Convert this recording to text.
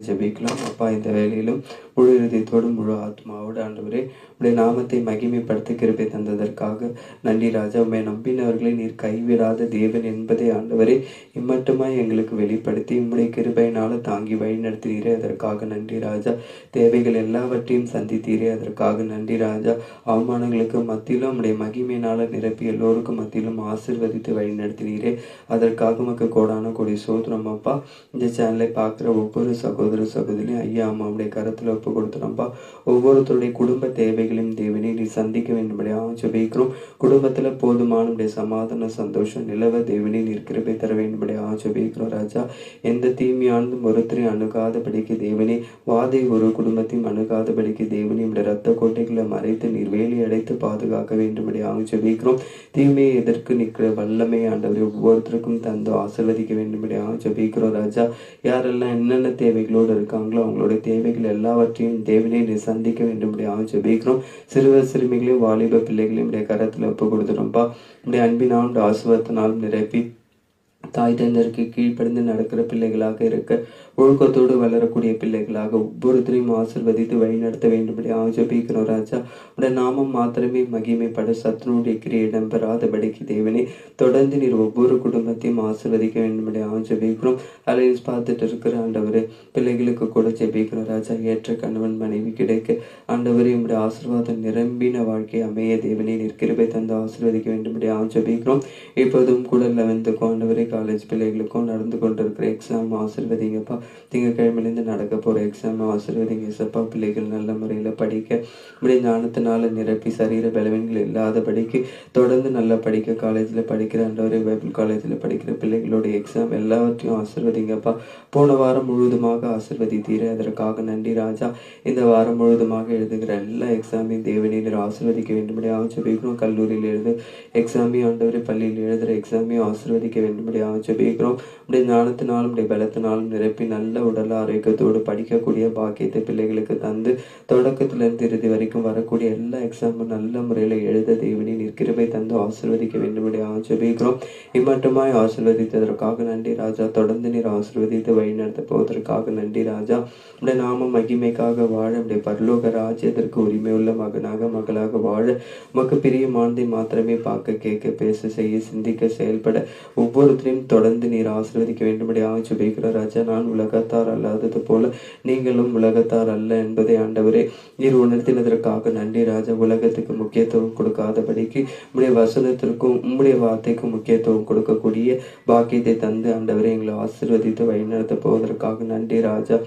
ஜெபிக்கலாம். அப்பா, இந்த வேளையிலும் முழு இருதயத்தோடும் முழு ஆத்மாவோடு ஆண்டவரே உடைய நாமத்தை மகிமைப்படுத்த கிருபை தந்ததற்காக நன்றி ராஜா. உம்மை நம்பினவர்களை நீர் கைவிடாத தேவன் என்பதை ஆண்டவரே இம்மட்டுமாய் எங்களுக்கு வெளிப்படுத்தி உம்முடைய கிருபையினால தாங்கி வழிநடத்தினீரே, அதற்காக நன்றி ராஜா. தேவைகள் எல்லாவற்றையும் சந்தித்தீரே, அதற்காக நன்றி ராஜா. அவமானங்களுக்கு மத்தியிலும் உம்முடைய மகிமையினால நிரப்பி எல்லோருக்கும் மத்தியிலும் ஆசீர்வதித்து வழிநடத்தினீரே, அதற்காக உமக்கு கோடான கோடி சோத்திரம் அப்பா. இந்த சேனலை பார்க்குற ஒவ்வொரு சகோதரியும் ஐயா அம்மாவுடைய கருத்தில் ஒப்பு கொடுத்துறோம்ப்பா. ஒவ்வொருத்தருடைய குடும்ப தேவைகளையும் தேவனே நீ சந்திக்க வேண்டும்படியாக ஜெபிக்கிறோம். குடும்பத்தில் போதுமான சமாதான சந்தோஷம் நிலவ தேவனே நீர் கிருபை தர வேண்டும்படியாக ஜெபிக்கிறோம் ராஜா. எந்த தீமையானதும் ஒருத்தரையும் அணுகாதபடிக்கு தேவனே, வாதை ஒரு குடும்பத்தையும் அணுகாதபடிக்கு தேவனே உடைய ரத்த கோட்டைகளை மறைத்து நீர் வேலி அடைத்து பாதுகாக்க வேண்டும்படியாக ஜெபிக்கிறோம். தீமையை எதற்கு நிற்கிற வல்லமை ஆண்டவரை ஒவ்வொருத்தருக்கும் தந்து ஆசீர்வதிக்க வேண்டும்படியாக ஜெபிக்கிறோம் ராஜா. யாரெல்லாம் என்னென்ன தேவைகளோடு இருக்காங்களோ அவங்களுடைய தேவைகள் எல்லாவற்றையும் தேவனே நீ சந்திக்க வேண்டும்படியாக ஜெபிக்கிறோம். சிறுவர் சிறுமிகளையும் வாலிப பிள்ளைகளையும் உடைய கரத்தில் ஒப்பு கொடுத்துறோம்ப்பா. உடைய அன்பினால் ஆசீர்வாதத்தினால் நிரப்பி தாய் தந்தருக்கு கீழ்ப்படிந்து நடக்கிற பிள்ளைகளாக இருக்க, ஒழுக்கத்தோடு வளரக்கூடிய பிள்ளைகளாக ஒவ்வொருத்தரையும் ஆசீர்வதித்து வழிநடத்த வேண்டும்படியாக ஜெபிக்கிறோம் ராஜா. உடைய நாமம் மாத்திரமே மகிமைப்பட சத்துனுடைய கிரியை இடம்பெறாதபடிக்கு தேவனே தொடர்ந்து நீர் ஒவ்வொரு குடும்பத்தையும் ஆசீர்வதிக்க வேண்டும்படியாக ஜெபிக்கிறோம். அலைன்ஸ் பார்த்துட்டு இருக்கிற ஆண்டவரே பிள்ளைகளுக்கு கூட ஜெபிக்கிறோம் ராஜா. ஏற்ற கணவன் மனைவி கிடைக்க ஆண்டவரே உடைய ஆசீர்வாதம் நிரம்பின வாழ்க்கை அமைய தேவனே நீர் கிருபை தந்து ஆசீர்வதிக்க வேண்டும்படியாக ஜெபிக்கிறோம். இப்போதும் கூட 11th ஆண்டவரே காலேஜ் பிள்ளைகளுக்கும் நடந்து கொண்டிருக்கிற எக்ஸாம் ஆசீர்வதிங்கப்பா. திங்கட்கிழமையிலேருந்து நடக்க போகிற எக்ஸாம் ஆசீர்வதிங்க இசப்பா. பிள்ளைகள் நல்ல முறையில் படிக்க இப்படி ஞானத்தினால நிரப்பி சரீர பலவீனங்கள் இல்லாதபடிக்கு தொடர்ந்து நல்லா படிக்க காலேஜில் படிக்கிற ஆண்டவரே பைபிள் காலேஜில் படிக்கிற பிள்ளைகளோட எக்ஸாம் எல்லாவற்றையும் ஆசீர்வதிங்கப்பா. போன வாரம் முழுவதுமாக ஆசீர்வதித்தீரே, அதற்காக நன்றி ராஜா. இந்த வாரம் முழுவதுமாக எழுதுகிற எல்லா எக்ஸாமையும் தேவனே நீர் ஆசீர்வதிக்க வேண்டும்படியாக ஜெபிக்கிறோம். கல்லூரியில் எழுது எக்ஸாமையும் ஆண்டவரே பள்ளியில் எழுதுகிற எக்ஸாமையும் ஆசீர்வதிக்க வேண்டும்படியாக ஜெபிக்கிறோம். உடைய ஞானத்தினாலும் உடைய பலத்தினாலும் நிரப்பி நல்ல உடல் ஆரோக்கியத்தோடு படிக்கக்கூடிய பாக்கியத்தை பிள்ளைகளுக்கு தந்து தொடக்கத்திலிருந்து இறுதி வரைக்கும் வரக்கூடிய எல்லா எக்ஸாமும் நல்ல முறையில் எழுத தேவனே நீர் கிருபை தந்து ஆசீர்வதிக்க வேண்டும்படியாக ஜெபிக்கிறோம். இம்மட்டுமாய் ஆசீர்வதித்ததற்காக நன்றி ராஜா. தொடர்ந்து நீர் ஆசீர்வதித்து வழிநடத்த போவதற்காக நன்றி ராஜா. உடைய நாம மகிமைக்காக வாழ உடைய பரலோக ராஜ்யத்திற்கு உரிமையுள்ள மகனாக மகளாக வாழ உமக்கு பிரியமானதை மாத்திரமே பார்க்க கேட்க பேச செய்ய சிந்திக்க செயல்பட ஒவ்வொருத்தரையும் தொடர்ந்து நீர் ஆசீர்வதிக்க வேண்டும்படியாக ஜெபிக்கிற ராஜா. நான் உலகத்தார் அல்லாதது போல நீங்களும் உலகத்தார் அல்ல என்பதை ஆண்டவரே நீர் உணர்த்தினதற்காக நன்றி ராஜா. உலகத்துக்கு முக்கியத்துவம் கொடுக்காதபடிக்கு உம்முடைய வசனத்திற்கும் உம்முடைய வார்த்தைக்கும் முக்கியத்துவம் கொடுக்கக்கூடிய பாக்கியத்தை தந்து ஆண்டவரே எங்களை ஆசீர்வதித்து வழிநடத்த போவதற்காக நன்றி ராஜா.